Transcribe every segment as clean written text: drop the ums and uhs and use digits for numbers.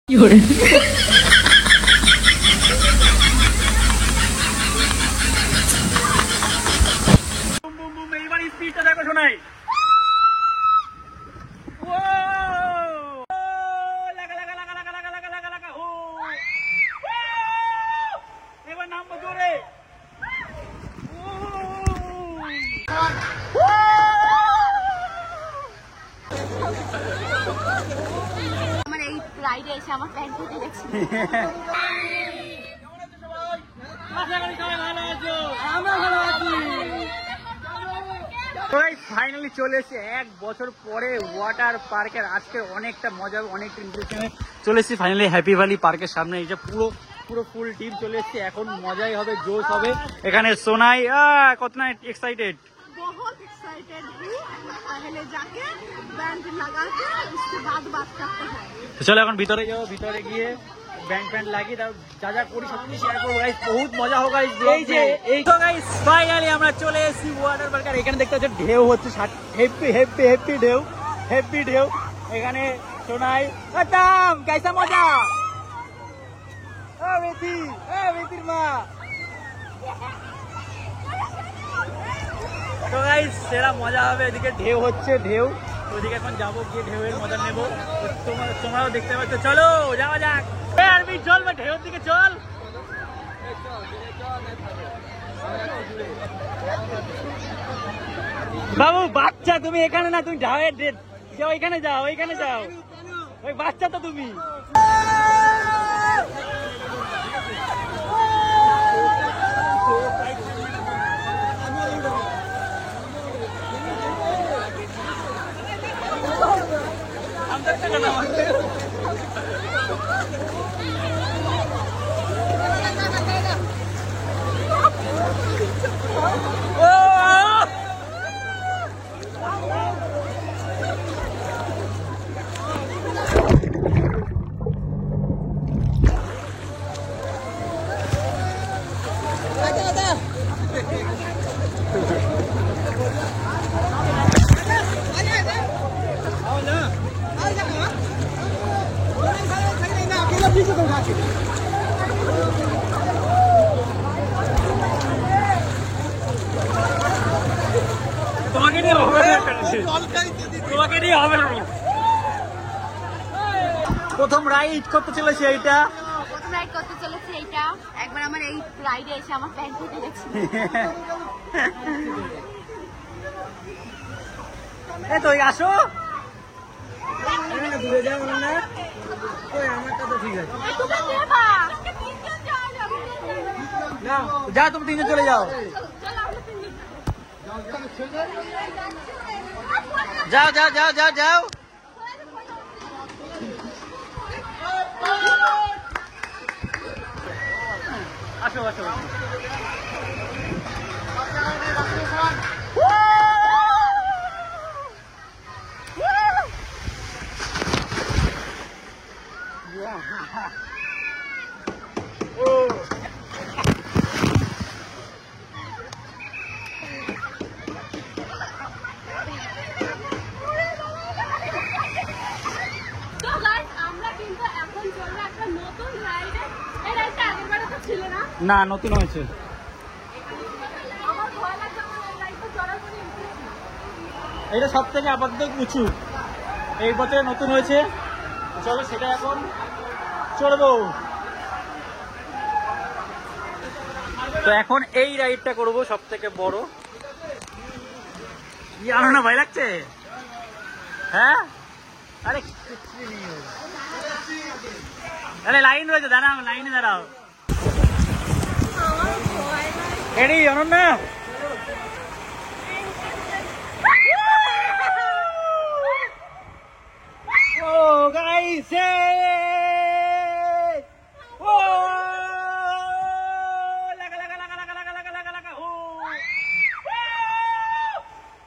এইবার স্পিডটা দেখো শোনাই। এবার নামবো জোরে। আমার এই রাইডে এসে আমার প্যান্ট ফেটে গেছে। ফাইনালি চলে এসেছি 1 বছর পরে ওয়াটার পার্কের। আজকে অনেকটা মজা, অনেকটা ইন্টারেস্টিং চলে এসেছি ফাইনালি হ্যাপি ভ্যালি পার্কের সামনে। এই যে পুরো ফুল টিম চলে এসেছে, এখন মজাই হবে, জোশ হবে। এখানে সোনাই কত না এক্সাইটেড, बहुत एक्साइटेड हूँ। पहले जाके बैंड लगा के उसके बाद बात करते हैं। চলো এখন ভিতরে যাও, ভিতরে গিয়ে ব্যান্ড ফ্যান্ড লাগিয়ে তার যা যা করি সব কিছু শেয়ার করবো গাইস। বহুত মজা হোক গাইস। এই তো গাইস ফাইনালি আমরা চলে এসেছি ওয়াটার পার্ক। আর এখানে দেখতে হচ্ছে ঢেউ হচ্ছে, হেপি হেপি হেপি ঢেউ, হেপি ঢেউ। এখানে সোনাই তাম কেসা মজা। বেতির মা। তো গাইস সেরা মজা হবে। এদিকে ঢেউ হচ্ছে, ঢেউ। ওদিকে এখন যাবো, গিয়ে ঢেউয়ের মজা নেবো। তোমরাও দেখতে পাচ্ছ, চলো যাওয়া যাক। আরবি চল বা ঢেউর দিকে চল। বাবু বাচ্চা তুমি এখানে না, তুমি ঢাউয়ের যাও, ওইখানে যাও, ওইখানে যাও। ওই বাচ্চা তো তুমি। তোমাকে নিয়ে হবে, তোমাকে নিয়ে হবে। প্রথম রাইড করতে চলেছে এইটা, প্রথম রাইড করতে চলেছে এইটা। একবার আমার এই রাইডে এসে আমার প্যান্ট ফেটে গেছে। এই তো আসো, দূরে যাও না। আমারটা তো ঠিক আছে, যাও তুমি তিনজন চলে যাও, যাও যাও যাও যাও যাও। আসো আসো। না নতুন হয়েছে, এটা সব থেকে আপাতত উঁচু, এই বছরে নতুন হয়েছে। চলো সেটা এখন চড়বো। তো এখন এই রাইডটা করবো, সব থেকে বড়। জানো না, ভয় লাগছে? হ্যাঁ, আরে আরে লাইন রয়েছে, দাঁড়াও, লাইনে দাঁড়াও। রেডি অনন্যা? ও গাইস, ও লাগা লাগা লাগা লাগা লাগা লাগা লাগা লাগা। ও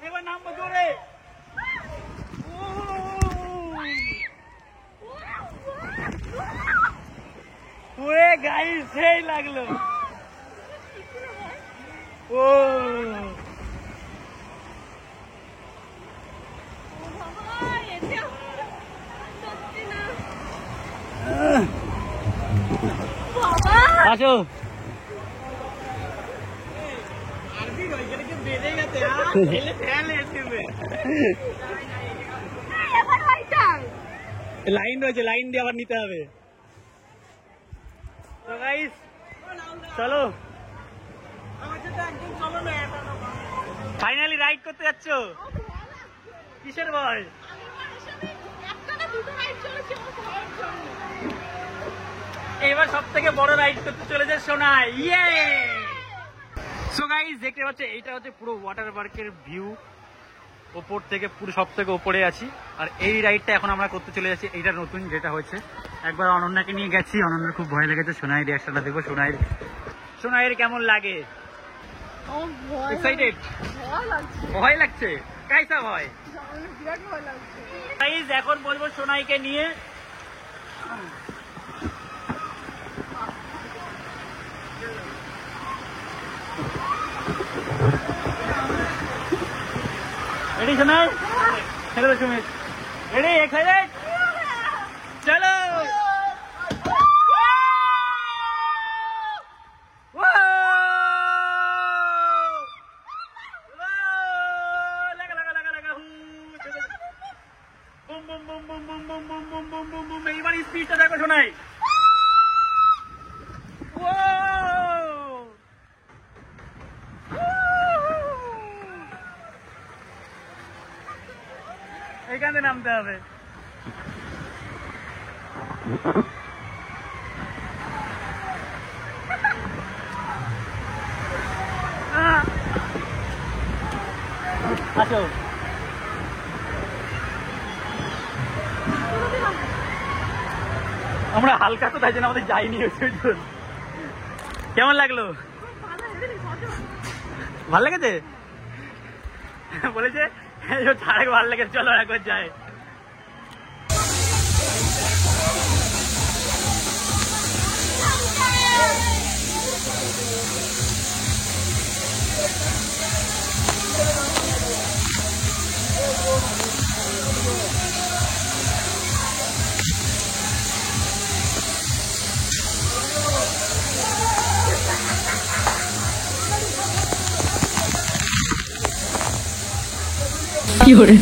এবার নামবো জোরে। ওরে গাইস সেই লাগলো। ও আসো লাইন রয়েছে, লাইন দিয়ে আবার নিতে হবে। তো গাইস চলো, ফাইনালি রাইড করতে যাচ্ছ, কিসের ভয়? এবার সব থেকে বড় রাইড করতে চলেছে সোনাই। ইয়ে! সো গাইস দেখতে পাচ্ছ, এইটা হচ্ছে পুরো ওয়াটার পার্কের ভিউ, ওপর থেকে পুরো সব থেকে ওপরে আছি। আর এই রাইডটা এখন আমরা করতে চলে যাচ্ছি, এইটা নতুন যেটা হয়েছে। একবার অনন্যাকে নিয়ে গেছি, অনন্যার খুব ভয় লেগেছে। সোনাই রিয়াকশনটা দেখবো, সোনাইয়ের কেমন লাগে। এক্সাইটেড? ভয় লাগছে? কাইসা ভয়? গাইস এখন বলবো সোনাইকে নিয়ে ready Sonai? Hello Sumit, ready? Excited? চলো। এইবার স্পিডটা দেখো শোনাই। এইখানে নামতে হবে। আসো। আমরা হালকা তো, তাই জন্য আমাদের যাইনি। কেমন লাগলো? ভাল লেগেছে? বলেছে ছাড়ে ভাল লেগেছে, চলো একবার যাই। কি করে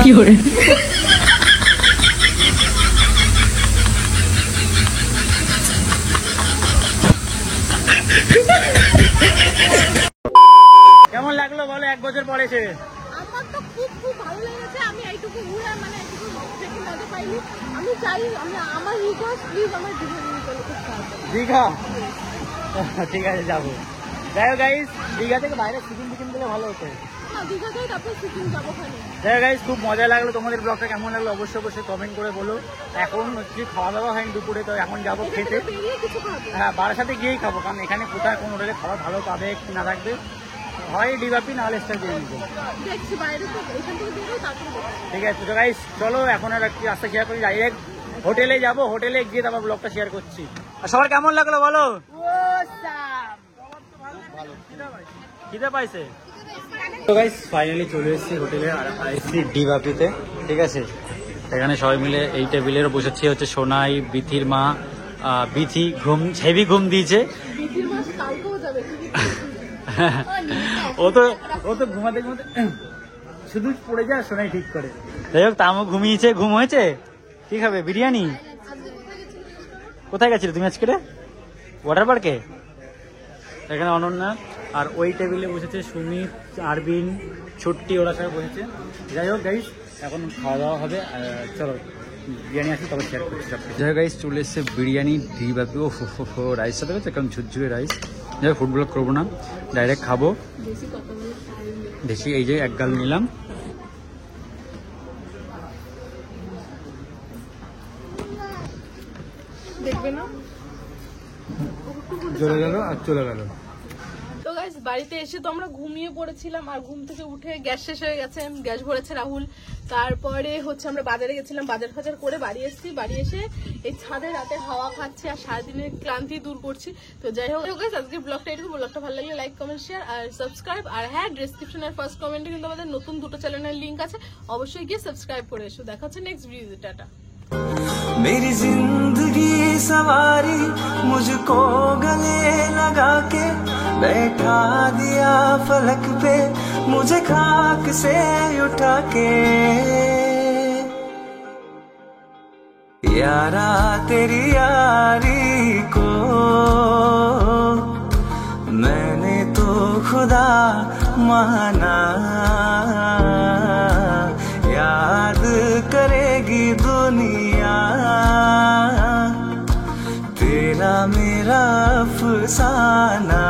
কি করে কেমন লাগলো বলো, 1 বছর পরে এসে? আমার তো খুব খুব ভালো লেগেছে। আমি এইটুকু ঘুরে মানে এইটুকু দেখে মজা পাইনি। আমি চাই আমার রিকোয়েস্ট, প্লিজ আমার দীঘা নিয়ে চলো। খুব দীঘা? ঠিক আছে যাবো। যাই হোক গাইস, দীঘা থেকে বাইরে সিকিম গেলে ভালো হতো। দীঘাতেই তারপর সিকিম যাবো। যাই হোক গাইস, খুব মজা লাগলো। তোমাদের ব্লগটা কেমন লাগলো অবশ্যই কমেন্ট করে বলো। এখন হচ্ছে খাওয়া দাওয়া হয়নি দুপুরে, তো এখন যাবো খেতে। হ্যাঁ, বারাসাতে গিয়েই খাবো, কারণ এখানে কোথায় কোন হোটেলে খাবার ভালো পাবে কি না থাকবে, হয় ডিবাপি না হলে স্টার দিয়ে নিবো। ঠিক আছে তো গাইস, চলো এখন আর একটু রাস্তা শেয়ার করি। ডাইরেক্ট হোটেলে যাবো, হোটেলে গিয়ে তারপর ব্লগটা শেয়ার করছি। আর সবার কেমন লাগলো বলো? খিদে পাইছে তো গাইস, ফাইনালি চলে এসেছি হোটেলে। আর এসেছি ডিবাপিতে, ঠিক আছে। এখানে সবাই মিলে এই টেবিলের বসেছি। হচ্ছে সোনাই, বিথির মা। বিথি হেভি ঘুম দিয়েছে। ও তো ঘুমাতে শুধু পড়ে যায়, সোনাই ঠিক করে। যাই হোক, তামও ঘুমিয়েছে। ঘুম হয়েছে? কি খাবে? বিরিয়ানি? কোথায় গেছিলে তুমি আজকে? ওয়াটার পার্কে? এখানে অনন্যা। আর ওই টেবিলে বসেছে সুমিত, আরবিন, ছুট্টি, ওরা সবাই বসেছে। যাই হোক গাইস, এখন খাওয়া দাওয়া হবে। চলো বিরিয়ানি আসি, তবে শেয়ার করছি সব। যাই হোক গাইস, চলে এসছে বিরিয়ানি ডিবাপি। ও রাইস সাথে হচ্ছে, কারণ ঝুরঝুরে রাইস। যাই হোক, ফুড ব্লগ করবো না, ডাইরেক্ট খাবো। দেশি এই যে 1 গাল নিলাম। দেখবে না? চলে গেল আর চলে গেল। তো গাইস বাড়িতে এসে তো আমরা ঘুমিয়ে পড়েছিলাম, আর ঘুম থেকে উঠে গ্যাস শেষ হয়ে গেছে, গ্যাস ভরেছে রাহুল। তারপরে হচ্ছে আমরা বাজারে গেছিলাম, বাজার ফাজার করে বাড়ি এসেছি, বাড়ি এসে এই ছাদে রাতে হাওয়া খাচ্ছি আর সারাদিনের ক্লান্তি দূর করছি। তো যাই হোক আজকে ব্লগটা এটুকু। ব্লগটা ভালো লাগলে লাইক কমেন্ট শেয়ার আর সাবস্ক্রাইব। আর হ্যাঁ, ডেসক্রিপশনের ফার্স্ট কমেন্টে কিন্তু আমাদের নতুন 2টো চ্যানেলের লিঙ্ক আছে, অবশ্যই গিয়ে সাবস্ক্রাইব করে এসো। দেখা হচ্ছে নেক্সট ভিডিওতে। টাটা। मेरी जिंदगी सवारी मुझको गले लगा के बैठा दिया फलक पे, मुझे खाक से उठा के। यारा तेरी यारी को मैंने तो खुदा माना, याद करेगी दुनिया तेरा मेरा अफसाना।